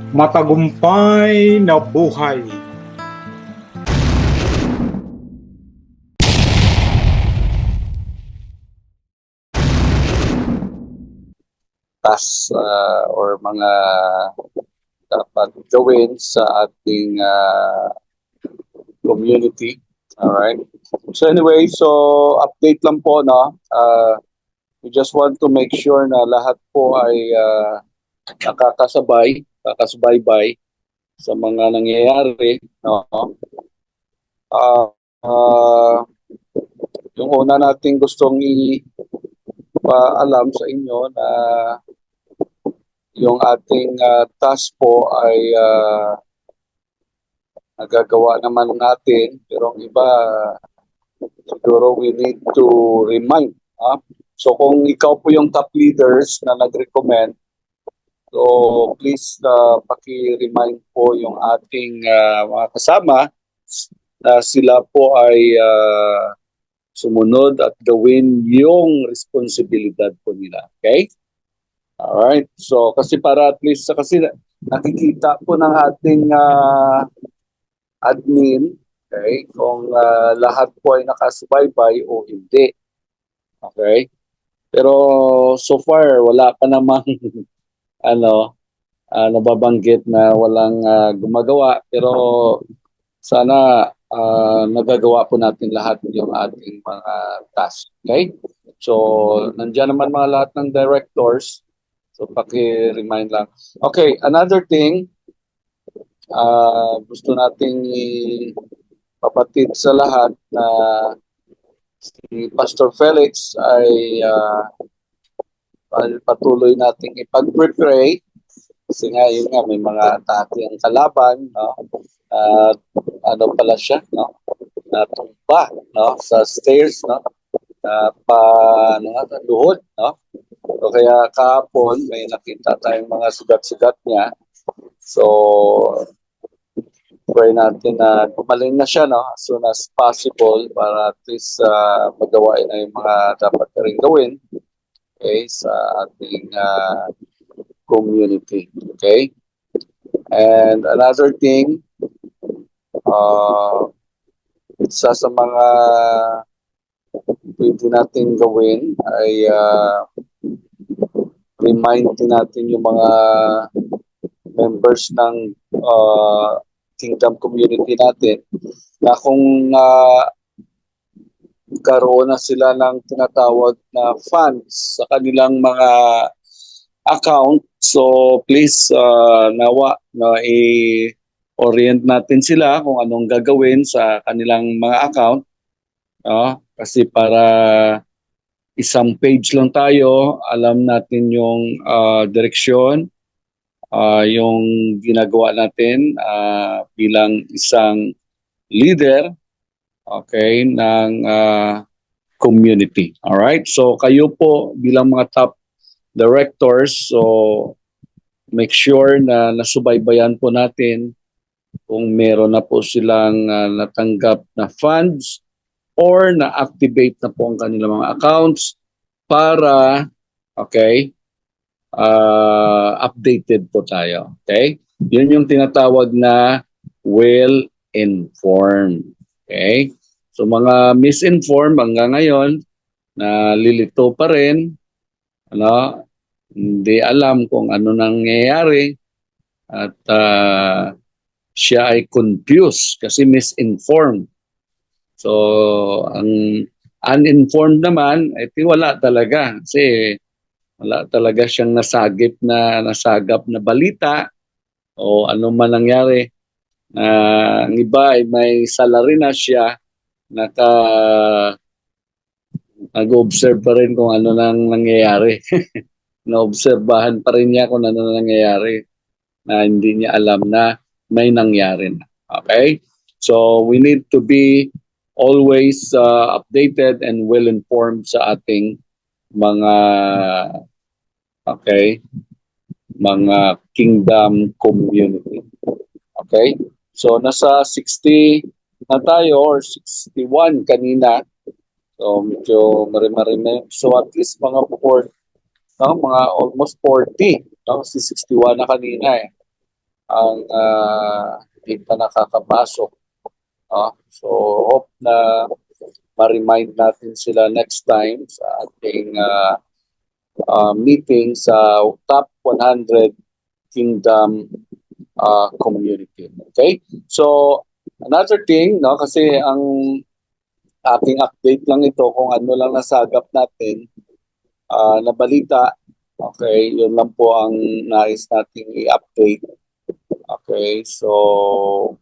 Matagumpay na buhay. Tasks or mga dapat gawin sa ating community. Alright. So anyway, so update lang po, no? We just want to make sure na lahat po ay kakasubaybay sa mga nangyayari, no? Uh, uh, yung una nating gustong ipaalam sa inyo na yung ating task po ay nagagawa naman natin, pero ang iba siguro we need to remind. So kung ikaw po yung top leaders na nag-recommend, so please paki-remind po yung ating mga kasama na sila po ay sumunod at gawin yung responsibilidad po nila. Okay? Alright. So kasi para at least kasi nakikita po ng ating admin, okay, kung lahat po ay nakasubaybay o hindi. Okay? Pero so far wala pa namang ano nababanggit na walang gumagawa, pero sana nagagawa po natin lahat yung ating mga task. Okay? So nandiyan naman mga lahat ng directors. So paki-remind lang. Okay, another thing, gusto nating ipapatid sa lahat na si Pastor Felix ay patuloy nating ipag-pray kasi nga yun nga may mga atake ang kalaban, no? At ano pala siya, no? Natumba, no? Sa stairs, no? Pa ano nga, luhod, no? So kaya kahapon may nakita tayong mga sugat-sugat niya. So pray natin na gumaling na siya, no, as soon as possible para at least magawa na yung mga dapat rin gawin, okay, sa ating community. Okay? And another thing, isa sa mga pwede natin gawin ay remind din natin yung mga members ng Kingdom community natin na kung karoon na sila ng tinatawag na funds sa kanilang mga account. So please nawa na i-orient natin sila kung anong gagawin sa kanilang mga account. Kasi para isang page lang tayo, alam natin yung direksyon, yung ginagawa natin bilang isang leader, okay, ng community. All right? So kayo po bilang mga top directors, so make sure na nasubaybayan po natin kung meron na po silang natanggap na funds or na-activate na po ang kanilang mga accounts para, okay, updated po tayo. Okay? Yun yung tinatawag na well-informed. Okay? So mga misinformed hanggang ngayon, nalilito pa rin, ano, hindi alam kung ano nangyayari at siya ay confused kasi misinformed. So ang uninformed naman, wala talaga kasi wala talaga siyang nasagap na balita o ano man nangyari. Ang iba ay may salary na siya, nag-observe pa rin kung ano nang nangyayari. Naobserbahan pa rin niya kung ano nang nangyayari na hindi niya alam na may nangyari na. Okay? So we need to be always updated and well-informed sa ating mga okay, mga kingdom community. Okay? So nasa 60 na tayo or 61 kanina. So medyo marami-marami. So at least mga 4, no, mga almost 40. No? Si 61 na kanina eh. ang hindi pa nakakapasok. So hope na ma-remind natin sila next time sa ating meeting sa top 100 Kingdom community. Okay? So another thing, no, kasi ang aking update lang ito kung ano lang nasagap natin na balita. Okay, yun lang po ang nais nating i-update. Okay, so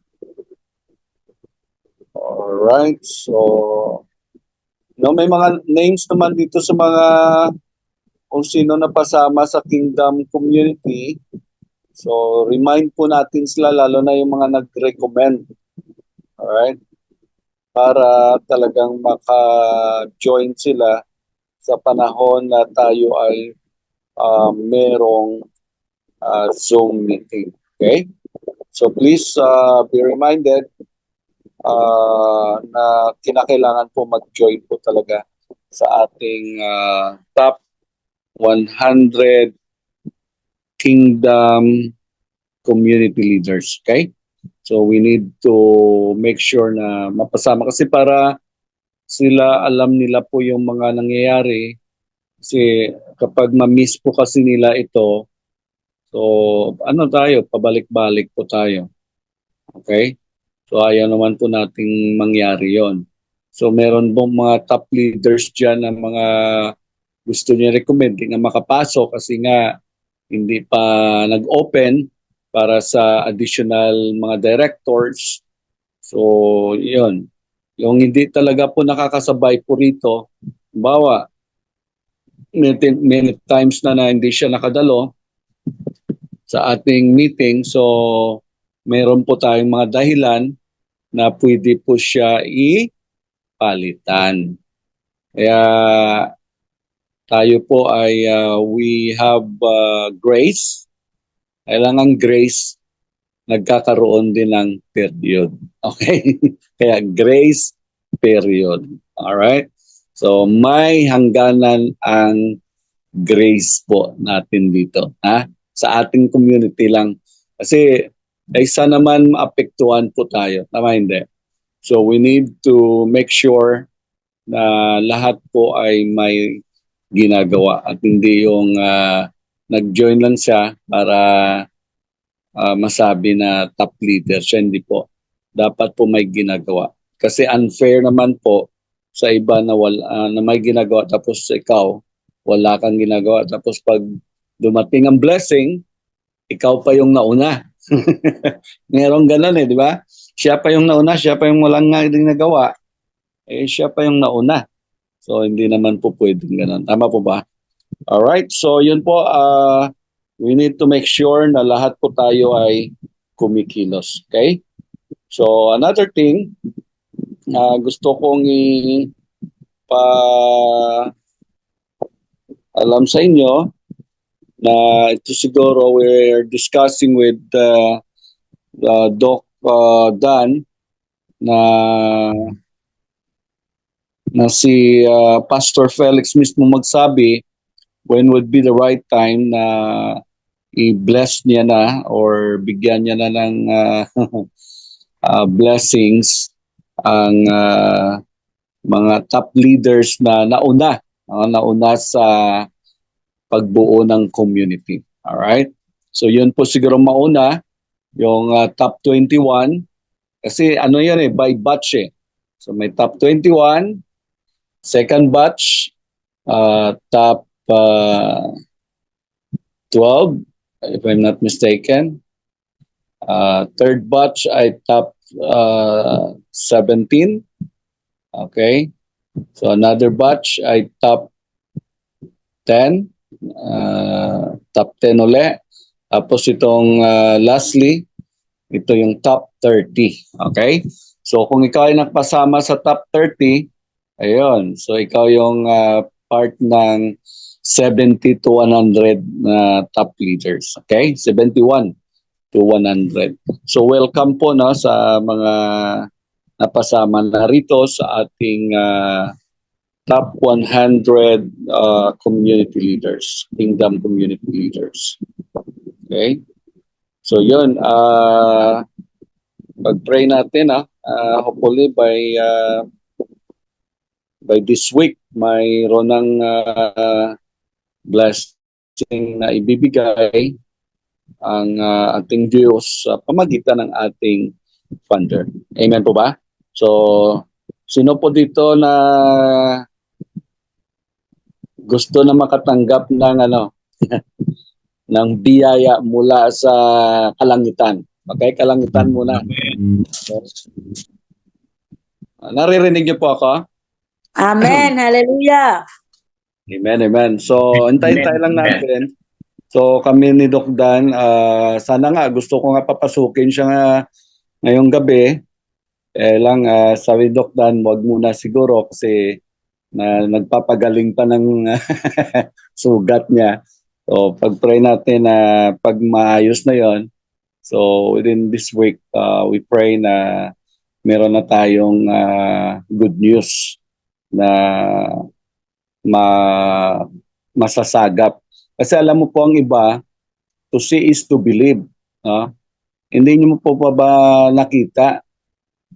alright. So no, may mga names naman dito sa mga kung sino na pasama sa Kingdom community. So remind po natin sila lalo na yung mga nag-recommend. Alright? Para talagang maka-join sila sa panahon na tayo ay merong Zoom meeting. Okay? So please be reminded na kinakailangan po mag-join po talaga sa ating top 100 Kingdom community leaders. Okay? So we need to make sure na mapasama kasi para sila alam nila po yung mga nangyayari kasi kapag ma-miss po kasi nila ito, so ano tayo, pabalik-balik po tayo. Okay? So ayaw naman po nating mangyari yon. So meron pong mga top leaders dyan na mga gusto niya recommend, hindi nga makapasok kasi nga hindi pa nag-open para sa additional mga directors. So yun, yung hindi talaga po nakakasabay po rito, bawa, many times na hindi siya nakadalo sa ating meeting. So meron po tayong mga dahilan na pwede po siya ipalitan. Kaya tayo po ay we have grace. Kailangan grace, nagkakaroon din ng period. Okay? Kaya grace period. Alright? So may hangganan ang grace po natin dito. Ha? Sa ating community lang. Kasi isa naman maapektuhan po tayo. Tama hindi? So we need to make sure na lahat po ay may ginagawa at hindi yung nag-join lang siya para masabi na top leader siya. Hindi po. Dapat po may ginagawa. Kasi unfair naman po sa iba na, na may ginagawa tapos ikaw wala kang ginagawa. Tapos pag dumating ang blessing, ikaw pa yung nauna. Merong ganun di ba? Siya pa yung nauna, siya pa yung walang nga ginagawa. Siya pa yung nauna. So, hindi naman po pwedeng ganun. Tama po ba? Alright, so yun po, we need to make sure na lahat po tayo ay kumikilos. Okay? So, another thing, gusto kong pa alam sa inyo na ito siguro we're discussing with Doc Dan na si Pastor Felix mismo magsabi when would be the right time na i-bless niya na or bigyan niya na ng blessings ang mga top leaders na nauna sa pagbuo ng community. Alright? So yun po siguro mauna, yung top 21, kasi ano yan by batch So may top 21, second batch, top 12, if I'm not mistaken. Third batch ay top 17. Okay. So another batch ay top 10. Top 10 uli. Tapos itong lastly, ito yung top 30. Okay? So kung ikaw ay nagpasama sa top 30, ayun. So ikaw yung part ng 70 to 100 na top leaders. Okay? 71 to 100. So welcome po sa mga napasama na rito sa ating top 100 community leaders, Kingdom community leaders. Okay? So yun, pag-pray natin hopefully by this week mayroon ng blessing na ibibigay ang ating Diyos sa pamagitan ng ating funder. Amen po ba? So, sino po dito na gusto na makatanggap ng ng biyaya mula sa kalangitan? Okay, kalangitan muna. Naririnig niyo po ako? Amen. Hallelujah. Amen, amen. So, antay-antay lang natin. So, kami ni Doc Dan, sana nga, gusto ko nga papasukin siya nga ngayong gabi. Lang, sabi Doc Dan, wag muna siguro kasi nagpapagaling pa ng sugat niya. So, pag-pray natin na pag maayos na yon. So, within this week, we pray na meron na tayong good news na masasagap. Kasi alam mo po ang iba, to see is to believe. No? Hindi niyo po pa ba nakita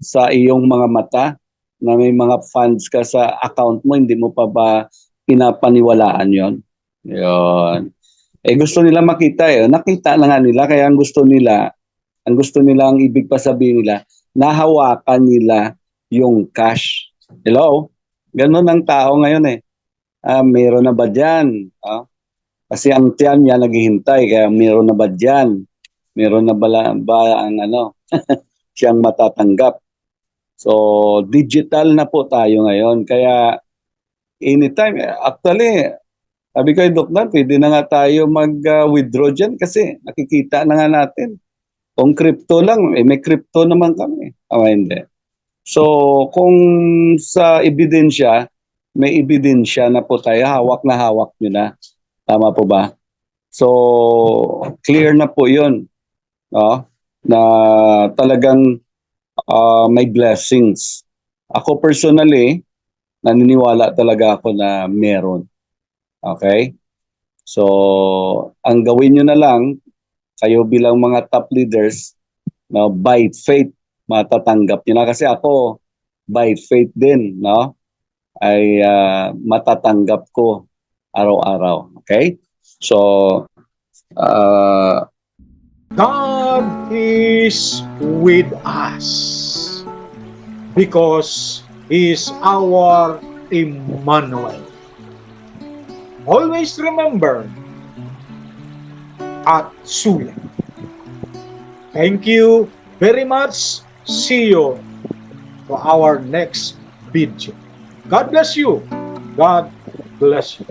sa iyong mga mata na may mga funds ka sa account mo, hindi mo pa ba pinapaniwalaan yon? Yon. Gusto nila makita Nakita na nga nila, kaya ang gusto nila, ang ibig pa sabihin nila, nahawakan nila yung cash. Hello? Ganon ang tao ngayon meron na ba dyan? Kasi ang tiyan niya naghihintay, kaya meron na ba dyan? Meron na ba ang siyang matatanggap? So, digital na po tayo ngayon. Kaya, anytime, actually, sabi ko, Dok, pwede na nga tayo mag-withdraw dyan kasi nakikita na nga natin. Kung crypto lang, may crypto naman kami. Hindi. So, kung sa ebidensya, may ebidensya na po tayo, hawak na hawak nyo na. Tama po ba? So, clear na po yun. Na talagang may blessings. Ako personally, naniniwala talaga ako na meron. Okay? So, ang gawin nyo na lang, kayo bilang mga top leaders, by faith, matatanggap nyo na. Kasi ako, by faith din, ay matatanggap ko araw-araw. Okay? So, God is with us because He is our Emmanuel. Always remember at Suya. Thank you very much. See you for our next video. God bless you. God bless you.